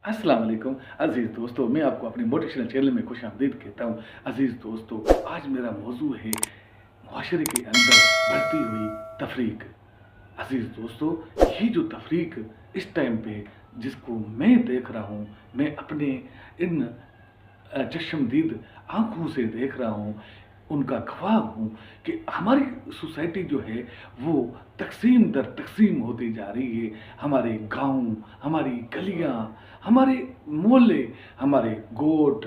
अस्सलाम वालेकुम अज़ीज़ दोस्तों, मैं आपको अपने मोटिवेशनल चैनल में खुशामदीद कहता हूँ। अज़ीज़ दोस्तों, आज मेरा मौजू है मुआशरे के अंदर बढ़ती हुई तफरीक। अज़ीज़ दोस्तों, ये जो तफरीक इस टाइम पे जिसको मैं देख रहा हूँ, मैं अपने इन चश्मदीद आँखों से देख रहा हूँ, उनका गवाह हूँ कि हमारी सोसाइटी जो है वो तक़सीम दर तक़सीम होती जा रही है। हमारे गाँव, हमारी गलियाँ, हमारे मोहल्ले, हमारे गोठ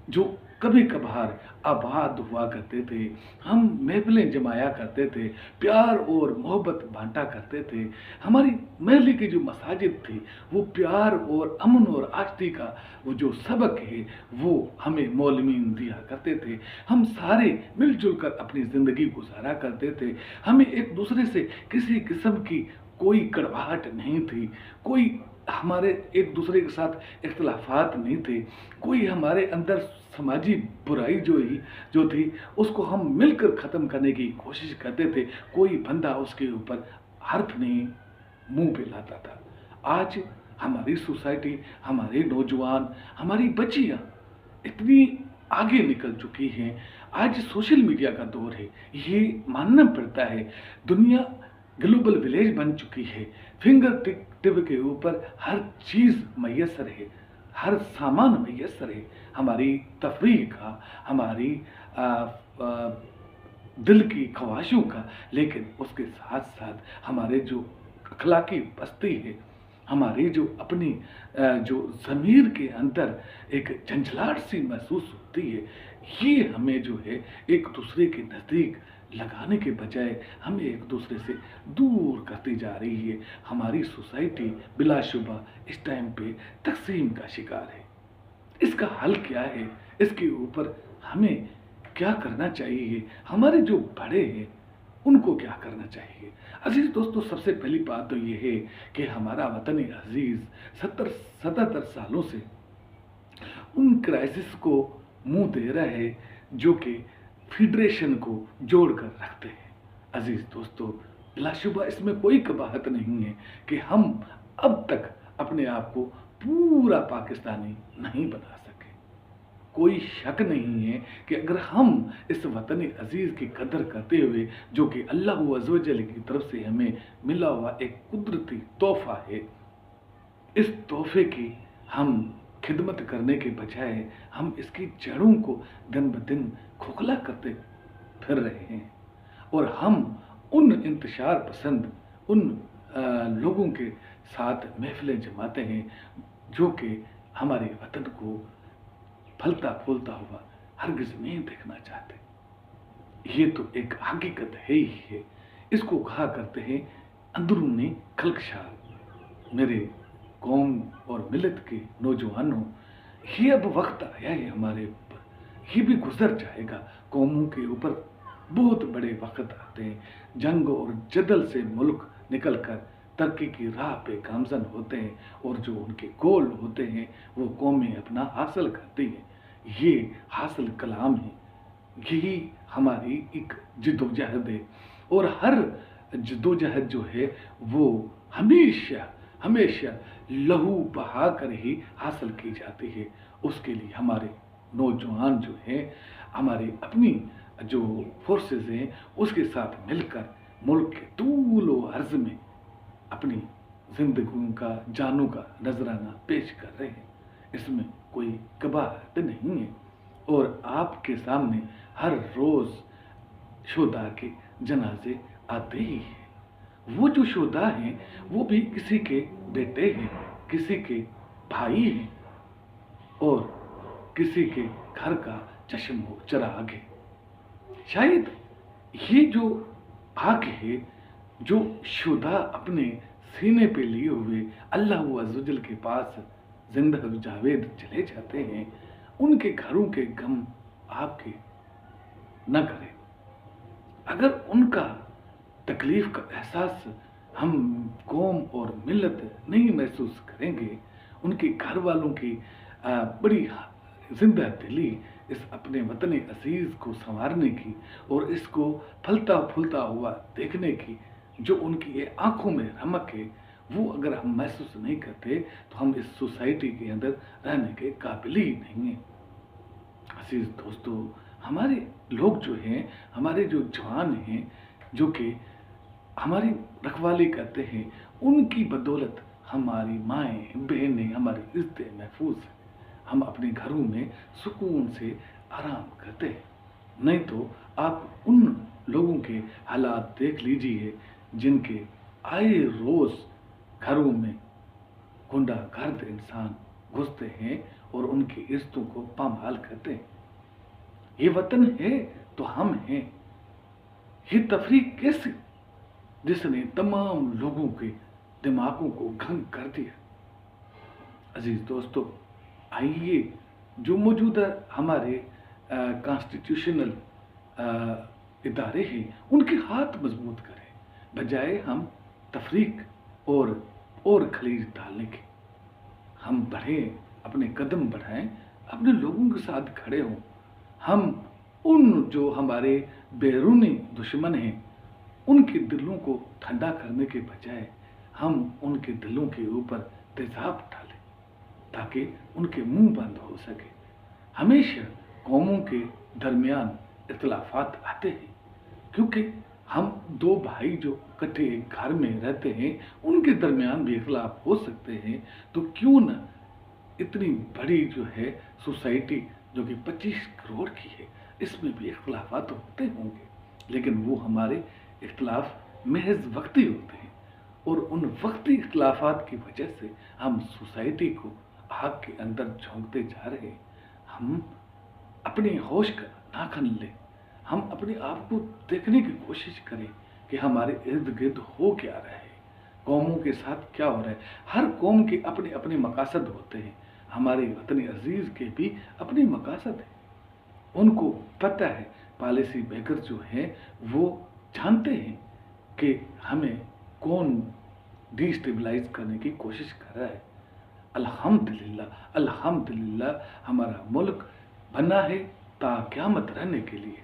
जो कभी-कभार आबाद हुआ करते थे, हम महफ़िलें जमाया करते थे, प्यार और मोहब्बत बाँटा करते थे। हमारी महल्ले की जो मसाजिद थी, वो प्यार और अमन और आष्टी का वो जो सबक है, वो हमें मौलवीन दिया करते थे। हम सारे मिल-जुल कर अपनी ज़िंदगी गुज़ारा करते थे। हमें एक-दूसरे से किसी किस्म की कोई कड़वाहट नहीं थी, कोई हमारे एक-दूसरे के साथ इख्तिलाफ़ात नहीं थे, कोई हमारे अंदर समाजी बुराई जो थी, उसको हम मिलकर ख़त्म करने की कोशिश करते थे। कोई बंदा उसके ऊपर हर्फ़ नहीं मुँह पे लाता था। आज हमारी सोसाइटी, हमारे नौजवान, हमारी बच्चियाँ इतनी आगे निकल चुकी हैं। आज सोशल मीडिया का दौर है, ये मानना पड़ता है। दुनिया ग्लोबल विलेज बन चुकी है। फिंगर टिप के ऊपर हर चीज़ मयस्सर है, हर सामान मयस्सर है। हमारी तफरीह का, हमारी अ अ, दिल की ख़्वाहिशों का, लेकिन उसके साथ-साथ हमारे जो अखलाकी पस्ती है, हमारी जो अपनी जो ज़मीर के अंदर एक झंझलाहट सी महसूस होती है, ये हमें जो है एक-दूसरे के नज़दीक लगाने के बजाय हमें एक-दूसरे से दूर करती जा रही है। हमारी सोसाइटी बिलाशुबा इस टाइम पे तक़सीम का शिकार है। इसका हल क्या है? इसके ऊपर हमें क्या करना चाहिए? हमारे जो बड़े हैं, उनको क्या करना चाहिए? अज़ीज़ दोस्तों, सबसे पहली बात तो ये है कि हमारा वतन अज़ीज़ 77 सालों से उन क्राइसिस को मुँह दे रहा है, जो कि फ़ेडरेशन को जोड़ कर रखते हैं। अज़ीज़ दोस्तों, बिलाशुबा इसमें कोई कबाहत नहीं है कि हम अब तक अपने आप को पूरा पाकिस्तानी नहीं बना सके। कोई शक नहीं है कि अगर हम इस वतन अज़ीज़ की कदर करते हुए, जो कि अल्लाह अज़्ज़ व जल की तरफ से हमें मिला हुआ एक कुदरती तोहफ़ा है, इस तोहफ़े की हम खिदमत करने के बजाय हम इसकी जड़ों को दिन-ब-दिन खोखला करते फिर रहे हैं। और हम उन इंतशार पसंद उन लोगों के साथ महफ़िलें जमाते हैं, जो कि हमारे वतन को फलता-फूलता हुआ हरगिज़ नहीं देखना चाहते। ये तो एक हकीकत है ही है। इसको कहा करते हैं अंदरूनी खलकशार। मेरे कौम और मिल्लत के नौजवानों, ये अब वक़्त आया है हमारे ऊपर, ये भी गुज़र जाएगा। कौमों के ऊपर बहुत बड़े वक़्त आते हैं। जंग और जदल से मुल्क निकल कर तरक्की की राह पे गामज़न होते हैं, और जो उनके गोल होते हैं, वो कौमें अपना हासिल करती हैं। ये हासिल कलाम है, यही हमारी एक जद्दोजहद है। और हर जद्दोजहद जो है, वो हमेशा हमेशा लहू बहा कर ही हासिल की जाती है। उसके लिए हमारे नौजवान जो हैं, हमारी अपनी जो फोर्सेस हैं, उसके साथ मिलकर मुल्क के तूल व अर्ज़ में अपनी ज़िंदगियों का, जानों का नज़राना पेश कर रहे हैं। इसमें कोई कबाहत नहीं है। और आपके सामने हर रोज़ शुहदा के जनाज़े आते ही हैं। वो जो शुहदा हैं, वो भी किसी के बेटे हैं, किसी के भाई हैं, और किसी के घर का चश्म हो चिराग है। शायद ये जो आग है, जो शुहदा अपने सीने पे लिए हुए अल्लाह अज़्ज़ व जल के पास ज़िंदा जावेद चले जाते हैं, उनके घरों के गम आपके न करें। अगर उनका तकलीफ़ का एहसास हम कौम और मिल्लत नहीं महसूस करेंगे, उनके घर वालों की बड़ी ज़िंदा दिली इस अपने वतन अज़ीज़ को सँवारने की और इसको फलता-फूलता हुआ देखने की, जो उनकी ये आँखों में रमक है, وہ اگر ہم محسوس نہیں کرتے تو ہم اس سوسائٹی کے اندر رہنے کے قابل ہی نہیں ہیں۔ عزیز دوستو، ہمارے لوگ جو ہیں، ہمارے جو جوان ہیں، جو کہ ہماری رکھوالی کرتے ہیں، ان کی بدولت ہماری مائیں بہنیں ہماری عزتیں محفوظ ہیں۔ ہم اپنے گھروں میں سکون سے آرام کرتے ہیں۔ نہیں تو آپ ان لوگوں کے حالات دیکھ لیجئے جن کے آئے روز گھروں میں گنڈا گرد انسان گھستے ہیں اور ان کی عزتوں کو پامال کرتے ہیں۔ یہ وطن ہے تو ہم ہیں۔ یہ تفریق کیسے جس نے تمام لوگوں کے دماغوں کو گھنگ کر دیا۔ عزیز دوستو، آئیے جو موجودہ ہمارے کانسٹیٹیوشنل ادارے ہیں ان کے ہاتھ مضبوط کریں، بجائے ہم تفریق اور خلیج ڈالنے کے۔ ہم بڑھیں، اپنے قدم بڑھائیں، اپنے لوگوں کے ساتھ کھڑے ہوں۔ ہم ان جو ہمارے بیرونی دشمن ہیں ان کے دلوں کو ٹھنڈا کرنے کے بجائے ہم ان کے دلوں کے اوپر تیزاب ڈالیں تاکہ ان کے منہ بند ہو سکے۔ ہمیشہ قوموں کے درمیان اختلافات آتے ہیں کیونکہ ہم دو بھائی جو اکٹھے ایک گھر میں رہتے ہیں ان کے درمیان بھی اختلاف ہو سکتے ہیں، تو کیوں نہ اتنی بڑی جو ہے سوسائٹی جو کہ 25 کروڑ کی ہے اس میں بھی اختلافات ہوتے ہوں گے، لیکن وہ ہمارے اختلاف محض وقتی ہوتے ہیں اور ان وقتی اختلافات کی وجہ سے ہم سوسائٹی کو آگ کے اندر جھونکتے جا رہے ہیں۔ ہم اپنی ہوش کا ناخن لیں، ہم اپنے آپ کو دیکھنے کی کوشش کریں کہ ہمارے ارد گرد ہو کیا رہا ہے، قوموں کے ساتھ کیا ہو رہا ہے۔ ہر قوم کے اپنے اپنے مقاصد ہوتے ہیں، ہمارے وطن عزیز کے بھی اپنے مقاصد ہیں۔ ان کو پتہ ہے، پالیسی میکر جو ہیں وہ جانتے ہیں کہ ہمیں کون ڈی اسٹیبلائز کرنے کی کوشش کر رہا ہے۔ الحمدللہ الحمدللہ ہمارا ملک بنا ہے تا قیامت رہنے کے لیے،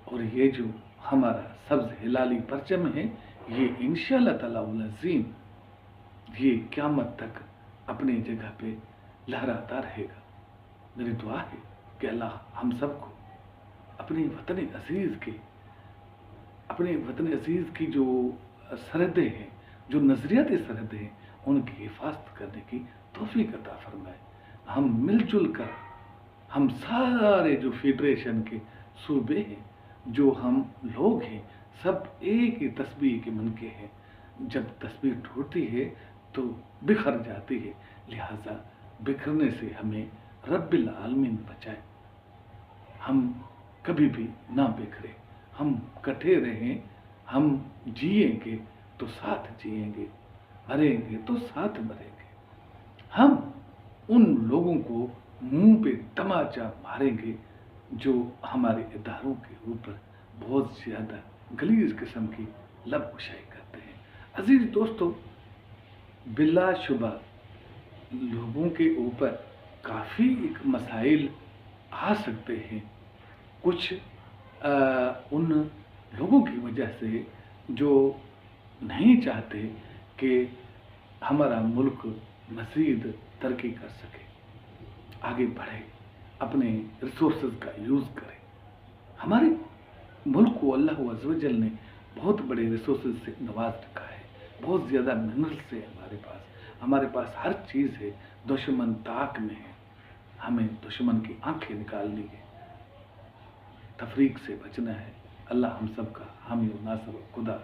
اور یہ جو ہمارا سبز ہلالی پرچم ہے یہ انشاءاللہ تعالی العظیم یہ قیامت تک اپنی جگہ پہ لہراتا رہے گا۔ میری دعا ہے کہ اللہ ہم سب کو اپنے وطن عزیز کی جو سرحدیں ہیں، جو نظریاتی سرحدیں ہیں، ان کی حفاظت کرنے کی توفیق عطا فرمائے۔ ہم مل جل کر، ہم سارے جو فیڈریشن کے صوبے ہیں، جو ہم لوگ ہیں، سب ایک ہی تسبیح کے منکے ہیں۔ جب تسبیح ٹوٹتی ہے تو بکھر جاتی ہے، لہذا بکھرنے سے ہمیں رب العالمین بچائے۔ ہم کبھی بھی نہ بکھرے، ہم کٹھے رہیں، ہم جئیں گے تو ساتھ جئیں گے، مریں گے تو ساتھ مریں گے۔ ہم ان لوگوں کو منہ پہ تماچا ماریں گے جو ہمارے اداروں کے اوپر بہت زیادہ غلیظ قسم کی لب کشائی کرتے ہیں۔ عزیز دوستو، بلا شبہ لوگوں کے اوپر کافی مسائل آ سکتے ہیں، کچھ ان لوگوں کی وجہ سے جو نہیں چاہتے کہ ہمارا ملک مزید ترقی کر سکے، آگے بڑھے، اپنے ریسورسز کا یوز کرے۔ ہمارے ملک کو اللہ عز و جل نے بہت بڑے ریسورسز سے نواز رکھا ہے، بہت زیادہ منرلس ہے ہمارے پاس ہر چیز ہے۔ دشمن طاق میں ہے، ہمیں دشمن کی آنکھیں نکالنی ہے، تفریق سے بچنا ہے۔ اللہ ہم سب کا حامی و ناصر خدا